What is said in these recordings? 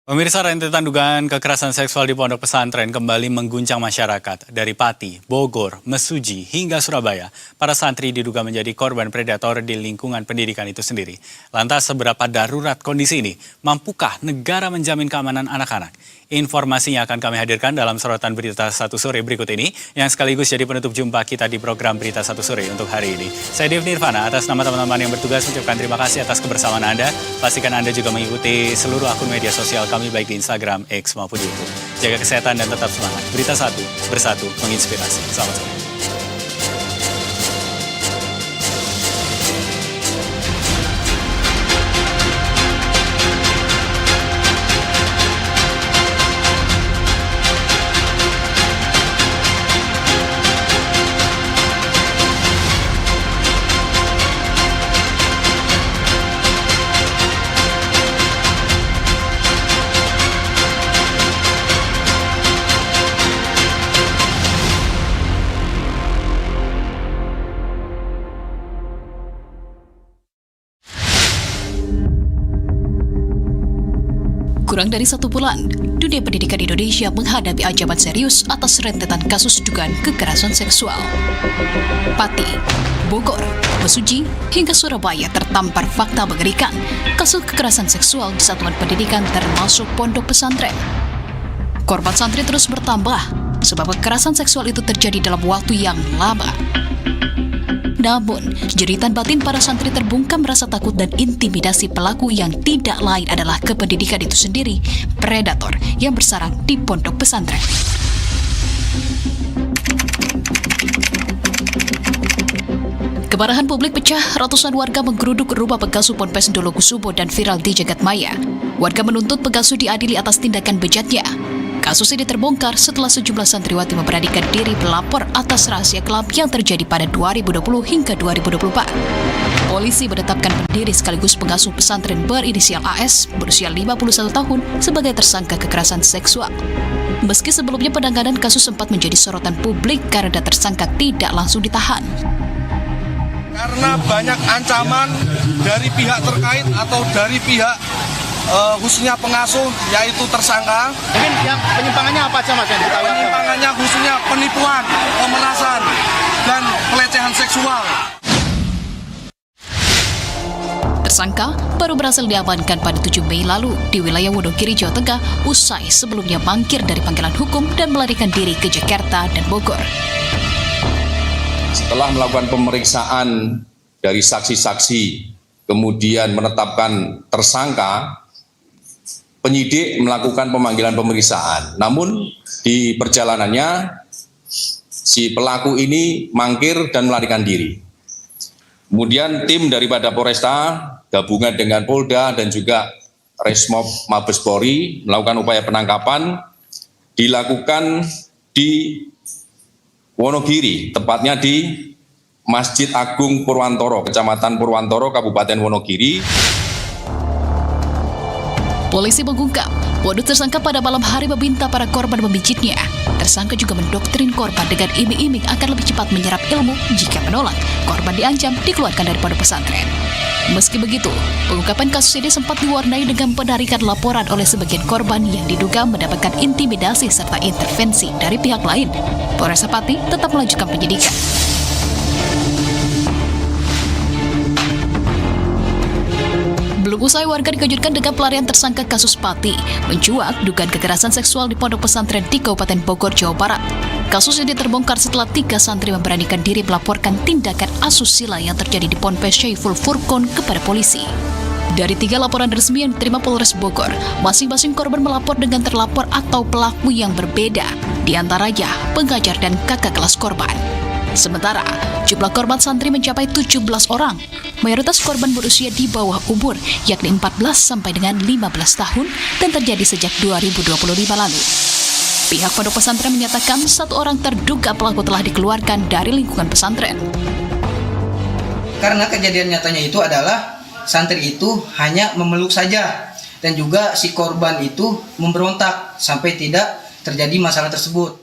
Pemirsa, rentetan dugaan kekerasan seksual di pondok pesantren kembali mengguncang masyarakat. Dari Pati, Bogor, Mesuji, hingga Surabaya, para santri diduga menjadi korban predator di lingkungan pendidikan itu sendiri. Lantas, seberapa darurat kondisi ini? Mampukah negara menjamin keamanan anak-anak? Informasinya akan kami hadirkan dalam sorotan Berita Satu Sore berikut ini, yang sekaligus jadi penutup jumpa kita di program Berita Satu Sore untuk hari ini. Saya Dev Nirvana, atas nama teman-teman yang bertugas mengucapkan terima kasih atas kebersamaan Anda. Pastikan Anda juga mengikuti seluruh akun media sosial kami baik di Instagram, X maupun YouTube. Jaga kesehatan dan tetap semangat. Berita Satu, bersatu, menginspirasi. Selamat sore. Kurang dari 1 bulan, dunia pendidikan Indonesia menghadapi ancaman serius atas rentetan kasus dugaan kekerasan seksual. Pati, Bogor, Mesuji, hingga Surabaya tertampar fakta mengerikan kasus kekerasan seksual di satuan pendidikan termasuk pondok pesantren. Korban santri terus bertambah sebab kekerasan seksual itu terjadi dalam waktu yang lama. Namun, jeritan batin para santri terbungkam rasa takut dan intimidasi pelaku yang tidak lain adalah kependidikan itu sendiri, predator yang bersarang di pondok pesantren. Kemarahan publik pecah, ratusan warga menggeruduk rumah pengasuh Ponpes Dolokusumo dan viral di jagat maya. Warga menuntut pengasuh diadili atas tindakan bejatnya. Kasus ini terbongkar setelah sejumlah santriwati memberanikan diri melapor atas rahasia kelam yang terjadi pada 2020 hingga 2024. Polisi menetapkan pendiri sekaligus pengasuh pesantren berinisial AS berusia 51 tahun sebagai tersangka kekerasan seksual. Meski sebelumnya penanganan kasus sempat menjadi sorotan publik karena tersangka tidak langsung ditahan. Karena banyak ancaman dari pihak terkait atau dari pihak khususnya pengasuh, yaitu tersangka. Mungkin yang penyimpangannya apa aja mas? Penyimpangannya khususnya penipuan, pemerasan, dan pelecehan seksual. Tersangka baru berhasil diamankan pada 7 Mei lalu di wilayah Wonogiri, Jawa Tengah, usai sebelumnya mangkir dari panggilan hukum dan melarikan diri ke Jakarta dan Bogor. Setelah melakukan pemeriksaan dari saksi-saksi, kemudian menetapkan tersangka, penyidik melakukan pemanggilan pemeriksaan. Namun di perjalanannya si pelaku ini mangkir dan melarikan diri. Kemudian tim daripada Polresta gabungan dengan Polda dan juga Resmob Mabes Polri melakukan upaya penangkapan, dilakukan di Wonogiri, tepatnya di Masjid Agung Purwantoro, Kecamatan Purwantoro, Kabupaten Wonogiri. Polisi mengungkap, modus tersangka pada malam hari meminta para korban memijitnya. Tersangka juga mendoktrin korban dengan iming-iming akan lebih cepat menyerap ilmu. Jika menolak, korban diancam dikeluarkan dari pondok pesantren. Meski begitu, pengungkapan kasus ini sempat diwarnai dengan penarikan laporan oleh sebagian korban yang diduga mendapatkan intimidasi serta intervensi dari pihak lain. Polres Pati tetap melanjutkan penyidikan. Belum usai, warga dikejutkan dengan pelarian tersangka kasus Pati, mencuat dugaan kekerasan seksual di pondok pesantren di Kabupaten Bogor, Jawa Barat. Kasus ini terbongkar setelah 3 santri memberanikan diri melaporkan tindakan asusila yang terjadi di Ponpes Syaiful Furqon kepada polisi. Dari 3 laporan resmi yang diterima Polres Bogor, masing-masing korban melapor dengan terlapor atau pelaku yang berbeda, di antaranya pengajar dan kakak kelas korban. Sementara, jumlah korban santri mencapai 17 orang. Mayoritas korban berusia di bawah umur, yakni 14 sampai dengan 15 tahun, dan terjadi sejak 2025 lalu. Pihak pondok pesantren menyatakan 1 orang terduga pelaku telah dikeluarkan dari lingkungan pesantren. Karena kejadian nyatanya itu adalah santri itu hanya memeluk saja, dan juga si korban itu memberontak sampai tidak terjadi masalah tersebut.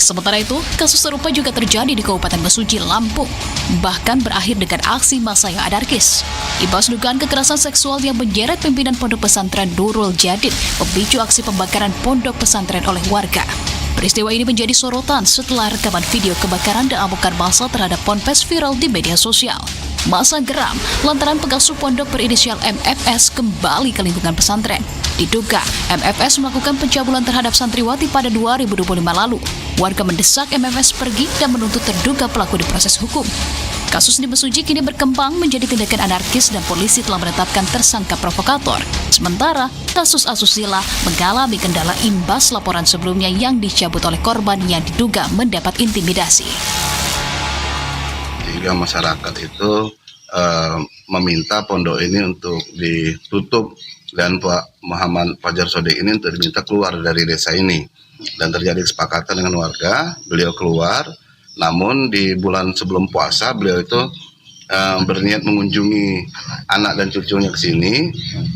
Sementara itu, kasus serupa juga terjadi di Kabupaten Mesuji, Lampung, bahkan berakhir dengan aksi massa yang anarkis. Imbas dugaan kekerasan seksual yang menyeret pimpinan pondok pesantren Nurul Jadid, memicu aksi pembakaran pondok pesantren oleh warga. Peristiwa ini menjadi sorotan setelah rekaman video kebakaran dan amukan massa terhadap ponpes viral di media sosial. Massa geram lantaran pengasuh pondok berinisial MFS kembali ke lingkungan pesantren. Diduga MFS melakukan pencabulan terhadap santriwati pada 2025 lalu. Warga mendesak MFS pergi dan menuntut terduga pelaku diproses hukum. Kasus di Mesuji kini berkembang menjadi tindakan anarkis dan polisi telah menetapkan tersangka provokator. Sementara, kasus asusila mengalami kendala imbas laporan sebelumnya yang dicabut oleh korban yang diduga mendapat intimidasi. Sehingga masyarakat itu meminta pondok ini untuk ditutup dan Pak Muhammad Fajar Sodik ini untuk diminta keluar dari desa ini. Dan terjadi kesepakatan dengan warga, beliau keluar. Namun di bulan sebelum puasa beliau itu berniat mengunjungi anak dan cucunya ke sini.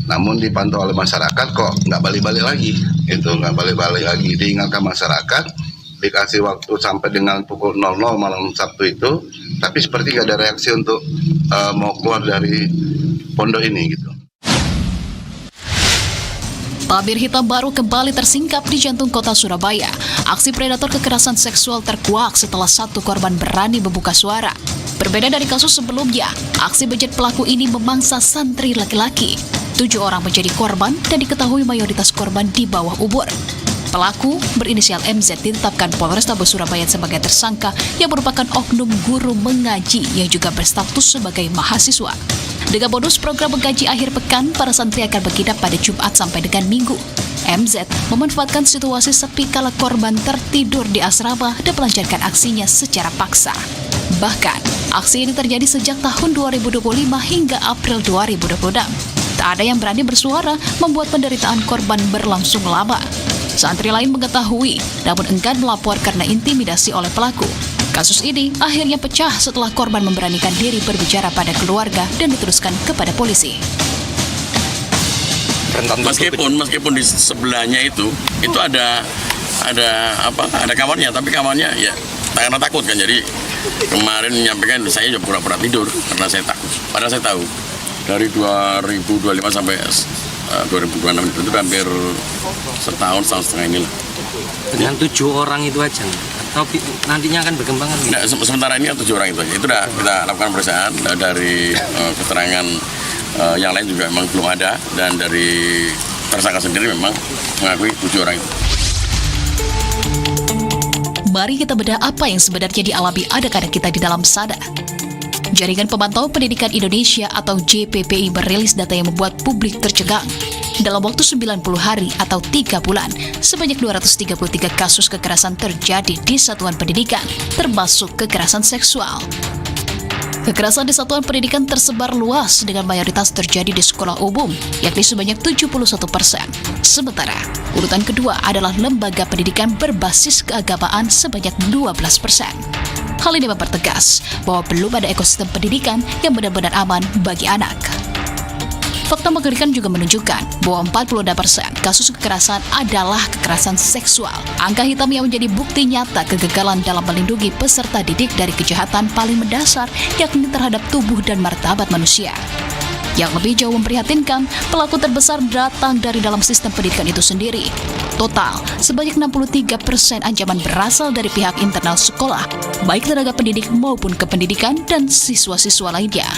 Namun dipantau oleh masyarakat kok nggak balik-balik lagi. Nggak balik-balik lagi. Diingatkan masyarakat, dikasih waktu sampai dengan pukul 00 malam Sabtu itu. Tapi seperti nggak ada reaksi untuk mau keluar dari pondok ini gitu. Tabir hitam baru kembali tersingkap di jantung kota Surabaya. Aksi predator kekerasan seksual terkuak setelah satu korban berani membuka suara. Berbeda dari kasus sebelumnya, aksi bejat pelaku ini memangsa santri laki-laki. 7 orang menjadi korban dan diketahui mayoritas korban di bawah umur. Pelaku berinisial MZ ditetapkan Polrestabes Surabaya sebagai tersangka yang merupakan oknum guru mengaji yang juga berstatus sebagai mahasiswa. Dengan bonus program menggaji akhir pekan, para santri akan berkinap pada Jumat sampai dengan Minggu. MZ memanfaatkan situasi sepi kala korban tertidur di asrama dan melancarkan aksinya secara paksa. Bahkan, aksi ini terjadi sejak tahun 2025 hingga April 2026. Tak ada yang berani bersuara, membuat penderitaan korban berlangsung lama. Santri lain mengetahui, namun enggan melapor karena intimidasi oleh pelaku. Kasus ini akhirnya pecah setelah korban memberanikan diri berbicara pada keluarga dan diteruskan kepada polisi. Meskipun di sebelahnya itu ada kawannya, tapi kawannya ya karena takut kan. Jadi kemarin menyampaikan saya juga pura-pura tidur karena saya takut. Padahal saya tahu dari 2025 sampai 2026 itu hampir setahun setengah inilah. Dengan 7 orang itu aja, atau nantinya akan berkembang? Nah, sementara ini 7 orang itu aja. Itu udah kita lakukan pemeriksaan dari keterangan yang lain juga memang belum ada, dan dari tersangka sendiri memang mengakui 7 orang itu. Mari kita bedah apa yang sebenarnya dialami anak-anak kita di dalam sana. Jaringan Pemantau Pendidikan Indonesia atau JPPI merilis data yang membuat publik tercengang. Dalam waktu 90 hari atau 3 bulan, sebanyak 233 kasus kekerasan terjadi di satuan pendidikan, termasuk kekerasan seksual. Kekerasan di satuan pendidikan tersebar luas dengan mayoritas terjadi di sekolah umum, yakni sebanyak 71%. Sementara, urutan kedua adalah lembaga pendidikan berbasis keagamaan sebanyak 12%. Hal ini mempertegas bahwa belum ada ekosistem pendidikan yang benar-benar aman bagi anak. Fakta mengerikan juga menunjukkan bahwa 46% kasus kekerasan adalah kekerasan seksual. Angka hitam yang menjadi bukti nyata kegagalan dalam melindungi peserta didik dari kejahatan paling mendasar, yakni terhadap tubuh dan martabat manusia. Yang lebih jauh memprihatinkan, pelaku terbesar datang dari dalam sistem pendidikan itu sendiri. Total, sebanyak 63% ancaman berasal dari pihak internal sekolah, baik tenaga pendidik maupun kependidikan dan siswa-siswa lainnya.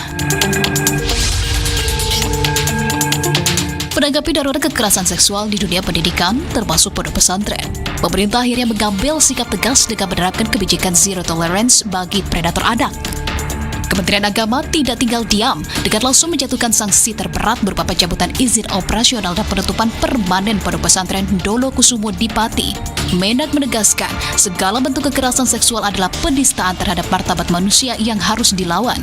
Menanggapi darurat kekerasan seksual di dunia pendidikan, termasuk pondok pesantren, pemerintah akhirnya mengambil sikap tegas dengan menerapkan kebijakan zero tolerance bagi predator anak. Kementerian Agama tidak tinggal diam dengan langsung menjatuhkan sanksi terberat berupa pencabutan izin operasional dan penutupan permanen pondok pesantren Dolo Kusumo di Pati. Mendak menegaskan segala bentuk kekerasan seksual adalah penistaan terhadap martabat manusia yang harus dilawan.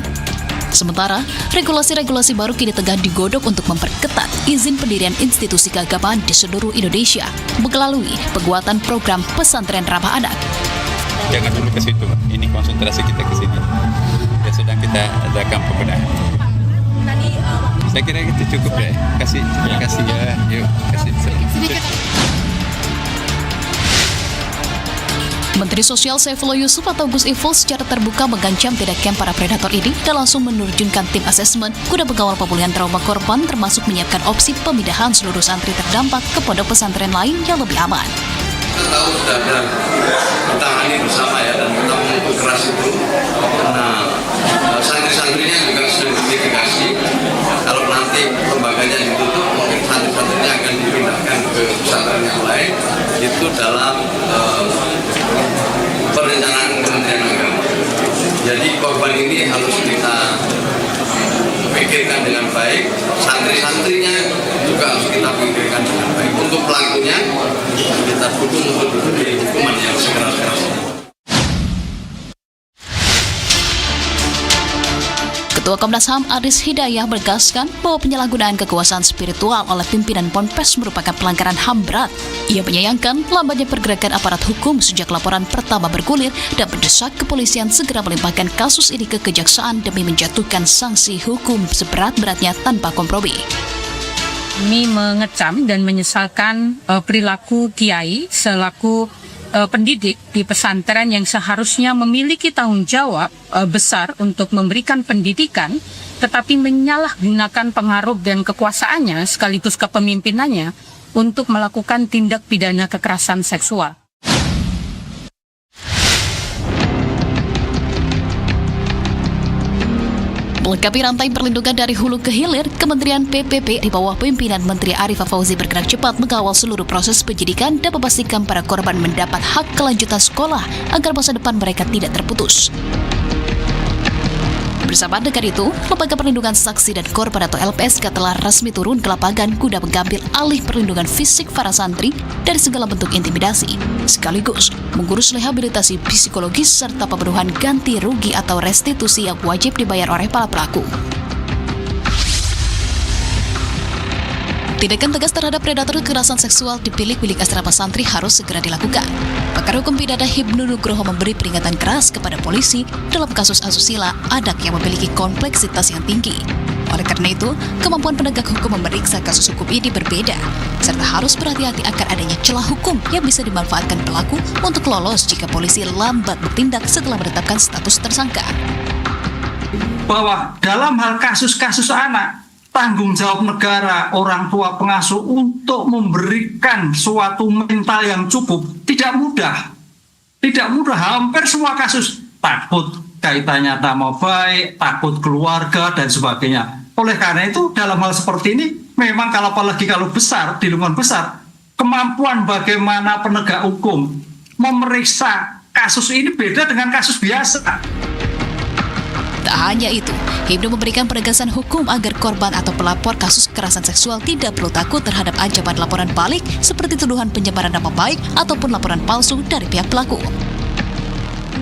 Sementara, regulasi-regulasi baru kini tengah digodok untuk memperketat izin pendirian institusi keagamaan di seluruh Indonesia melalui penguatan program pesantren ramah anak. Jangan dulu ke situ, ini konsentrasi kita ke sini. Dan sedang kita adakan pembenahan. Saya kira itu cukup deh. Kasih ya, yuk kasih. Menteri Sosial Saifullah Yusuf atau Gus Ipul secara terbuka mengancam tindakan para predator ini dan langsung menerjunkan tim asesmen guna mengawal pemulihan trauma korban, termasuk menyiapkan opsi pemindahan seluruh santri terdampak ke pondok pesantren lain yang lebih aman. Kita tahu sudah ada ditangani bersama ya, dan kita mengutuk keras itu karena santri-santrinya juga sudah diverifikasi. Kalau nanti lembaganya ditutup, mungkin santri-santrinya akan dipindahkan ke pesantren yang lain. Itu dalam perencanaan Kementerian Agama. Jadi korban ini harus kita pikirkan dengan baik, santri-santrinya juga harus kita pikirkan dengan baik. Untuk pelakunya kita dukung untuk diberi hukuman yang sekeras-kerasnya. Ketua Komnas HAM Aris Hidayah menegaskan bahwa penyalahgunaan kekuasaan spiritual oleh pimpinan Ponpes merupakan pelanggaran HAM berat. Ia menyayangkan lambatnya pergerakan aparat hukum sejak laporan pertama bergulir dan mendesak kepolisian segera melimpahkan kasus ini ke kejaksaan demi menjatuhkan sanksi hukum seberat-beratnya tanpa kompromi. Kami mengecam dan menyesalkan perilaku kiai selaku pendidik di pesantren yang seharusnya memiliki tanggung jawab besar untuk memberikan pendidikan, tetapi menyalahgunakan pengaruh dan kekuasaannya sekaligus kepemimpinannya untuk melakukan tindak pidana kekerasan seksual. Melengkapi rantai perlindungan dari hulu ke hilir, Kementerian PPP di bawah pimpinan Menteri Arifah Fauzi bergerak cepat mengawal seluruh proses penyidikan dan memastikan para korban mendapat hak kelanjutan sekolah agar masa depan mereka tidak terputus. Bersama dengan itu, Lembaga Perlindungan Saksi dan Korban atau LPSK telah resmi turun ke lapangan guna mengambil alih perlindungan fisik para santri dari segala bentuk intimidasi, sekaligus mengurus rehabilitasi psikologis serta pemenuhan ganti rugi atau restitusi yang wajib dibayar oleh para pelaku. Tindakan tegas terhadap predator kekerasan seksual di bilik-bilik asrama santri harus segera dilakukan. Pakar Hukum Pidana Hibnu Nugroho memberi peringatan keras kepada polisi dalam kasus asusila anak yang memiliki kompleksitas yang tinggi. Oleh karena itu, kemampuan penegak hukum memeriksa kasus hukum ini berbeda, serta harus berhati-hati akan adanya celah hukum yang bisa dimanfaatkan pelaku untuk lolos jika polisi lambat bertindak setelah menetapkan status tersangka. Bahwa dalam hal kasus-kasus anak, tanggung jawab negara, orang tua pengasuh untuk memberikan suatu mental yang cukup tidak mudah. Tidak mudah, hampir semua kasus takut kaitannya nama baik, takut keluarga dan sebagainya. Oleh karena itu dalam hal seperti ini memang apalagi kalau besar, di lingkungan besar, kemampuan bagaimana penegak hukum memeriksa kasus ini beda dengan kasus biasa. Tak hanya itu, Hibnu memberikan penegasan hukum agar korban atau pelapor kasus kekerasan seksual tidak perlu takut terhadap ancaman laporan balik seperti tuduhan pencemaran nama baik ataupun laporan palsu dari pihak pelaku.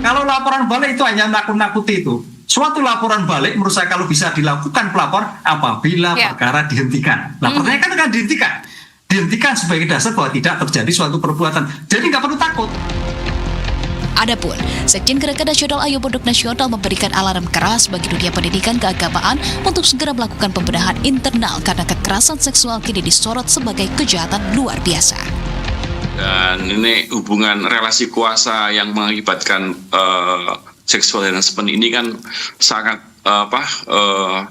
Kalau laporan balik itu hanya nakut-nakuti itu. Suatu laporan balik menurut saya kalau bisa dilakukan pelapor apabila perkara dihentikan. Laporannya kan akan dihentikan. Dihentikan sebagai dasar bahwa tidak terjadi suatu perbuatan. Jadi nggak perlu takut. Adapun, Sekjen Gerakan Nasional Ayo Pondok Nasional memberikan alarm keras bagi dunia pendidikan keagamaan untuk segera melakukan pembenahan internal karena kekerasan seksual kini disorot sebagai kejahatan luar biasa. Dan ini hubungan relasi kuasa yang mengakibatkan seksual harassment ini kan sangat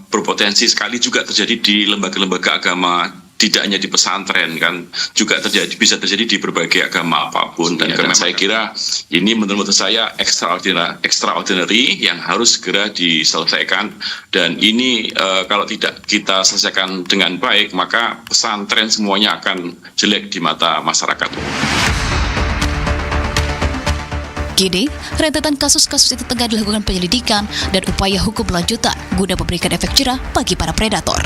berpotensi sekali juga terjadi di lembaga-lembaga agama. Tidak hanya di pesantren kan, juga bisa terjadi di berbagai agama apapun. Dan karena saya kira ini menurut saya extraordinary yang harus segera diselesaikan. Dan ini kalau tidak kita selesaikan dengan baik, maka pesantren semuanya akan jelek di mata masyarakat. Kini, rentetan kasus-kasus itu tengah dilakukan penyelidikan dan upaya hukum lanjutan guna memberikan efek jerah bagi para predator.